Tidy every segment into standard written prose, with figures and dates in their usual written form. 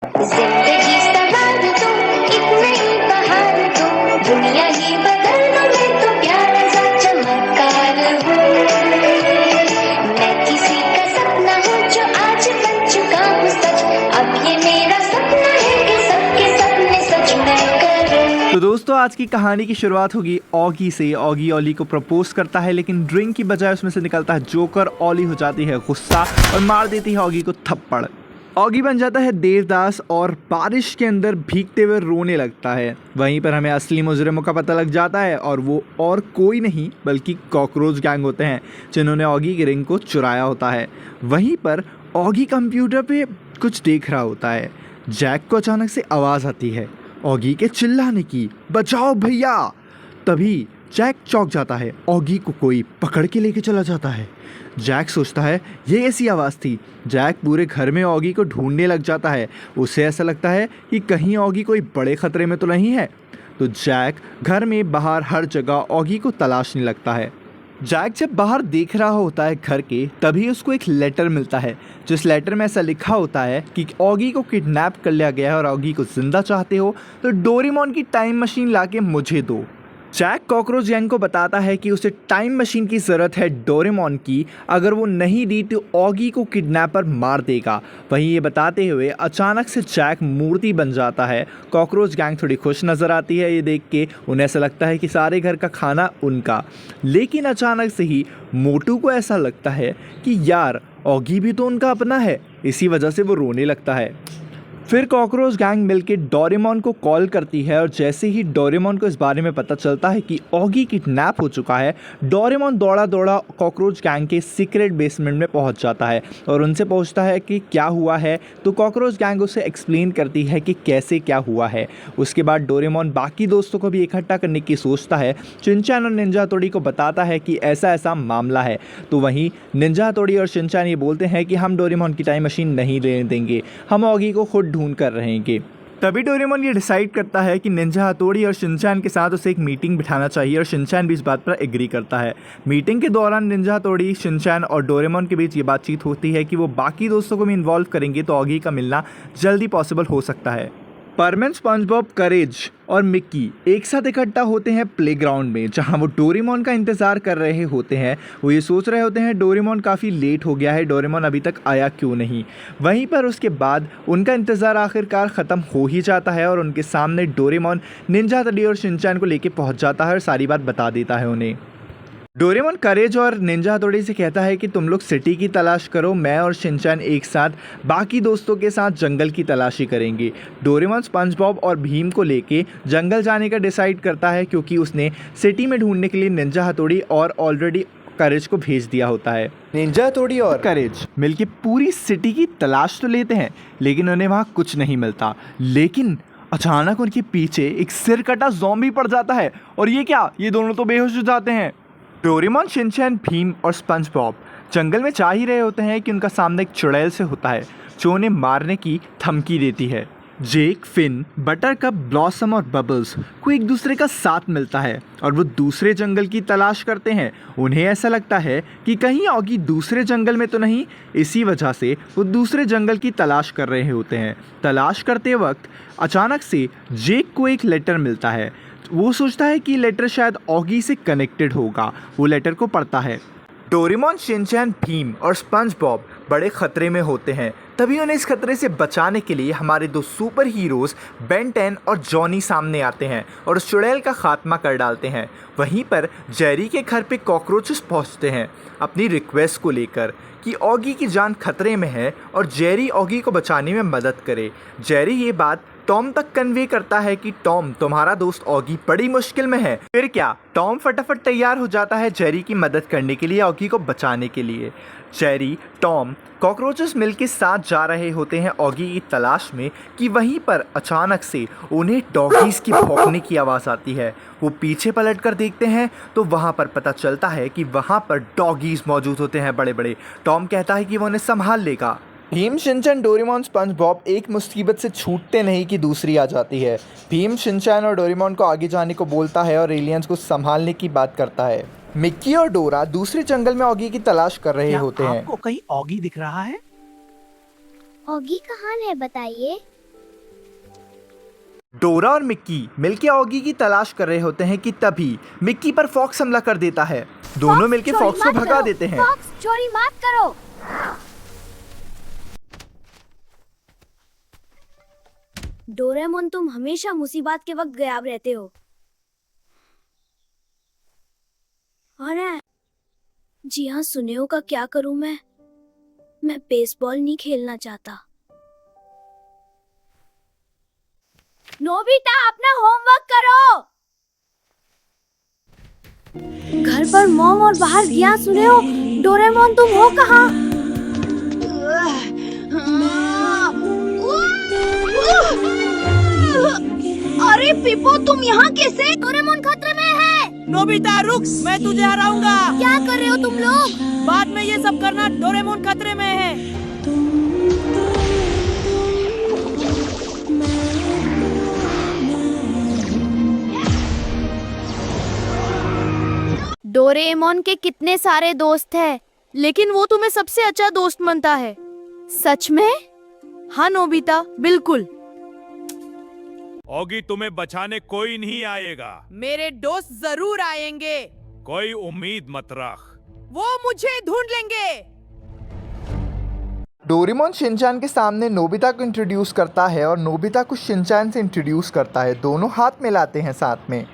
जिंदगी सवार दो, एक नई बहार दो, दुनिया ही बदल दो, मैं तो प्यारा सा चमत्कार हूँ। मैं किसी का सपना हूँ जो आज बन चुका हूँ सच। अब ये मेरा सपना है कि सबके सपने सच मैं करूँ। तो दोस्तों, आज की कहानी की शुरुआत होगी ऑगी से। ऑगी ओली को प्रपोज करता है, लेकिन ड्रिंक की बजाय उसमें से निकलता है जोकर। ओली हो जाती है गुस्सा और मार देती है ऑगी को थप्पड़। ऑगी बन जाता है देवदास और बारिश के अंदर भीगते हुए रोने लगता है। वहीं पर हमें असली मुजरिमों का पता लग जाता है, और वो और कोई नहीं बल्कि कॉकरोच गैंग होते हैं, जिन्होंने ऑगी की रिंग को चुराया होता है। वहीं पर ऑगी कंप्यूटर पे कुछ देख रहा होता है। जैक को अचानक से आवाज़ आती है ऑगी के चिल्लाने की, बचाओ भैया। तभी जैक चौंक जाता है। ऑगी को कोई पकड़ के लेके चला जाता है। जैक सोचता है ये ऐसी आवाज़ थी। जैक पूरे घर में ऑगी को ढूंढने लग जाता है। उसे ऐसा लगता है कि कहीं ऑगी कोई बड़े खतरे में तो नहीं है। तो जैक घर में बाहर हर जगह ऑगी को तलाशने लगता है। जैक जब बाहर देख रहा होता है घर के, तभी उसको एक लेटर मिलता है, जिस लेटर में ऐसा लिखा होता है कि ऑगी को किडनैप कर लिया गया है और ऑगी को जिंदा चाहते हो तो डोरेमोन की टाइम मशीन लाके मुझे दो। जैक कॉकरोच गैंग को बताता है कि उसे टाइम मशीन की ज़रूरत है डोरेमोन की। अगर वो नहीं दी तो ऑगी को किडनैपर मार देगा। वहीं ये बताते हुए अचानक से जैक मूर्ति बन जाता है। कॉकरोच गैंग थोड़ी खुश नज़र आती है ये देख के। उन्हें ऐसा लगता है कि सारे घर का खाना उनका। लेकिन अचानक से ही मोटू को ऐसा लगता है कि यार ऑगी भी तो उनका अपना है। इसी वजह से वो रोने लगता है। फिर कॉकरोच गैंग मिलकर डोरेमोन को कॉल करती है, और जैसे ही डोरेमोन को इस बारे में पता चलता है कि ऑगी किडनैप हो चुका है, डोरेमोन दौड़ा दौड़ा कॉकरोच गैंग के सीक्रेट बेसमेंट में पहुंच जाता है और उनसे पूछता है कि क्या हुआ है। तो कॉकरोच गैंग उसे एक्सप्लेन करती है कि कैसे क्या हुआ है। उसके बाद डोरेमोन बाकी दोस्तों को भी इकट्ठा करने की सोचता है। शिनचैन और निंजा हथौड़ी को बताता है कि ऐसा ऐसा मामला है। तो वहीं निंजा हथौड़ी और शिनचैन ये बोलते हैं कि हम डोरेमोन की टाइम मशीन नहीं लेने देंगे, हम ऑगी को खुद ढूंढ कर रहेंगे। तभी डोरेमोन ये डिसाइड करता है कि निंजा हथौड़ी और शिनचैन के साथ उसे एक मीटिंग बिठाना चाहिए, और शिनचैन भी इस बात पर एग्री करता है। मीटिंग के दौरान निंजा हथौड़ी, शिनचैन और डोरेमोन के बीच ये बातचीत होती है कि वो बाकी दोस्तों को भी इन्वॉल्व करेंगे तो ऑगी का मिलना जल्दी पॉसिबल हो सकता है। परमन, स्पंजबॉब, करेज और मिक्की एक साथ इकट्ठा होते हैं प्लेग्राउंड में, जहां वो डोरेमोन का इंतज़ार कर रहे होते हैं। वो ये सोच रहे होते हैं डोरेमोन काफ़ी लेट हो गया है, डोरेमोन अभी तक आया क्यों नहीं। वहीं पर उसके बाद उनका इंतज़ार आखिरकार ख़त्म हो ही जाता है, और उनके सामने डोरेमोन निंजा हथौड़ी और शिनचैन को लेके पहुंच जाता है और सारी बात बता देता है उन्हें। डोरेमोन करेज और निंजा हथौड़ी से कहता है कि तुम लोग सिटी की तलाश करो, मैं और शिनचैन एक साथ बाकी दोस्तों के साथ जंगल की तलाशी करेंगे। डोरेमोन स्पंजबॉब और भीम को लेके जंगल जाने का डिसाइड करता है, क्योंकि उसने सिटी में ढूंढने के लिए निंजा हथौड़ी और ऑलरेडी करेज को भेज दिया होता है। निंजा हथौड़ी और करेज मिलके पूरी सिटी की तलाश तो लेते हैं, लेकिन उन्हें वहाँ कुछ नहीं मिलता। लेकिन अचानक उनके पीछे एक सिर कटा ज़ॉम्बी पड़ जाता है, और ये क्या, ये दोनों तो बेहोश हो जाते हैं। डोरेमोन, शिनचैन, भीम और स्पंजबॉब जंगल में जा ही रहे होते हैं कि उनका सामने एक चुड़ैल से होता है, जो उन्हें मारने की धमकी देती है। जेक, फिन, बटरकप, ब्लॉसम और बबल्स को एक दूसरे का साथ मिलता है, और वो दूसरे जंगल की तलाश करते हैं। उन्हें ऐसा लगता है कि कहीं ऑगी दूसरे जंगल में तो नहीं, इसी वजह से वो दूसरे जंगल की तलाश कर रहे होते हैं। तलाश करते वक्त अचानक से जेक को एक लेटर मिलता है। वो सोचता है कि लेटर शायद ऑगी से कनेक्टेड होगा। वो लेटर को पढ़ता है। डोरेमोन, शिनचैन, भीम और स्पंजबॉब बड़े खतरे में होते हैं। तभी उन्हें इस खतरे से बचाने के लिए हमारे दो सुपर हीरोज़ बेन 10 और जॉनी सामने आते हैं और उस चुड़ैल का खात्मा कर डालते हैं। वहीं पर जेरी के घर पे कॉकरोचेस पहुंचते हैं अपनी रिक्वेस्ट को लेकर कि ऑगी की जान खतरे में है और जेरी ऑगी को बचाने में मदद करे। जेरी ये बात टॉम तक कन्वे करता है कि टॉम, तुम्हारा दोस्त ऑगी बड़ी मुश्किल में है। फिर क्या, टॉम फटाफट तैयार हो जाता है जेरी की मदद करने के लिए, ऑगी को बचाने के लिए। जेरी, टॉम, कॉकरोचेस मिलके साथ जा रहे होते हैं ऑगी की तलाश में कि वहीं पर अचानक से उन्हें डॉगीज़ की भौंकने की आवाज़ आती है। वो पीछे पलट कर देखते हैं तो वहाँ पर पता चलता है कि वहाँ पर डॉगीज़ मौजूद होते हैं बड़े बड़े। टॉम कहता है कि वो उन्हें संभाल लेगा। भीम, शिनचैन, डोरेमोन, स्पंजबॉब एक मुसीबत से छूटते नहीं कि दूसरी आ जाती है। भीम शिनचैन और डोरेमोन को आगे जाने को बोलता है और एलियंस को संभालने की बात करता है। मिक्की और डोरा दूसरे जंगल में ऑगी की तलाश कर रहे होते हैं। आपको कहीं ऑगी दिख रहा है? ऑगी कहाँ है बताइए। डोरा और मिक्की मिलके ऑगी की तलाश कर रहे होते हैं कि तभी मिक्की पर फॉक्स हमला कर देता है। दोनों मिलके फॉक्स को भगा देते हैं। फॉक्स चोरी मत करो। डोरेमोन, तुम हमेशा मुसीबत के वक्त गायब रहते हो। अरे जी हाँ, सुनेओ का क्या करूं मैं बेसबॉल नहीं खेलना चाहता। नोबिता, अपना होमवर्क करो। घर पर मॉम और बाहर जिया। सुनेओ, डोरेमोन तुम हो कहाँ? अरे पिप्पो, तुम यहाँ कैसे? डोरेमोन खतरे में है। नोबिता रुक, मैं तुझे हराऊंगा। क्या कर रहे हो तुम लोग? बाद में ये सब करना, डोरेमोन खतरे में है। डोरेमोन के कितने सारे दोस्त हैं, लेकिन वो तुम्हें सबसे अच्छा दोस्त मानता है। सच में? हाँ नोबिता, बिल्कुल। ऑगी, तुम्हें बचाने कोई नहीं आएगा। मेरे दोस्त जरूर आएंगे। कोई उम्मीद मत रख। वो मुझे ढूंढ लेंगे। डोरेमोन शिनचैन के सामने नोबिता को इंट्रोड्यूस करता है और नोबिता को शिनचैन से इंट्रोड्यूस करता है। दोनों हाथ मिलाते हैं साथ में।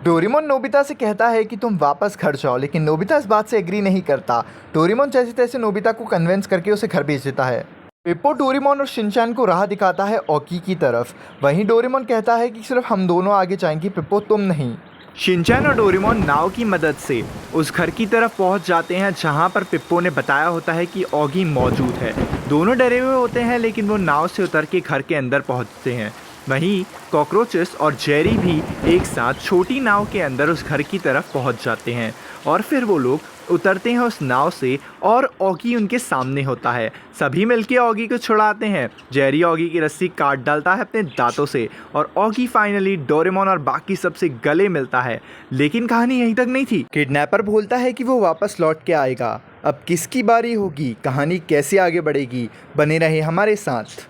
डोरेमोन नोबिता से कहता है कि तुम वापस घर जाओ, लेकिन नोबिता इस बात से एग्री नहीं करता। डोरेमोन जैसे तैसे नोबिता को कन्विंस करके उसे घर भेज देता है। पिप्पो डोरेमोन और शिनचैन को राह दिखाता है ऑगी की तरफ। वहीं डोरेमोन कहता है कि सिर्फ हम दोनों आगे जाएंगे, पिप्पो तुम नहीं। शिनचैन और डोरेमोन नाव की मदद से उस घर की तरफ पहुंच जाते हैं जहां पर पिप्पो ने बताया होता है कि ऑगी मौजूद है। दोनों डरे हुए होते हैं, लेकिन वो नाव से उतर के घर के अंदर पहुंचते हैं। वहीं कॉकरोचेस और जेरी भी एक साथ छोटी नाव के अंदर उस घर की तरफ पहुंच जाते हैं और फिर वो लोग उतरते हैं उस नाव से और ऑगी उनके सामने होता है। सभी मिलके ऑगी को छुड़ाते हैं। जेरी ऑगी की रस्सी काट डालता है अपने दांतों से और ऑगी फाइनली डोरेमोन और बाकी सबसे गले मिलता है। लेकिन कहानी यहीं तक नहीं थी। किडनैपर बोलता है कि वो वापस लौट के आएगा। अब किसकी बारी होगी, कहानी कैसे आगे बढ़ेगी, बने रहे हमारे साथ।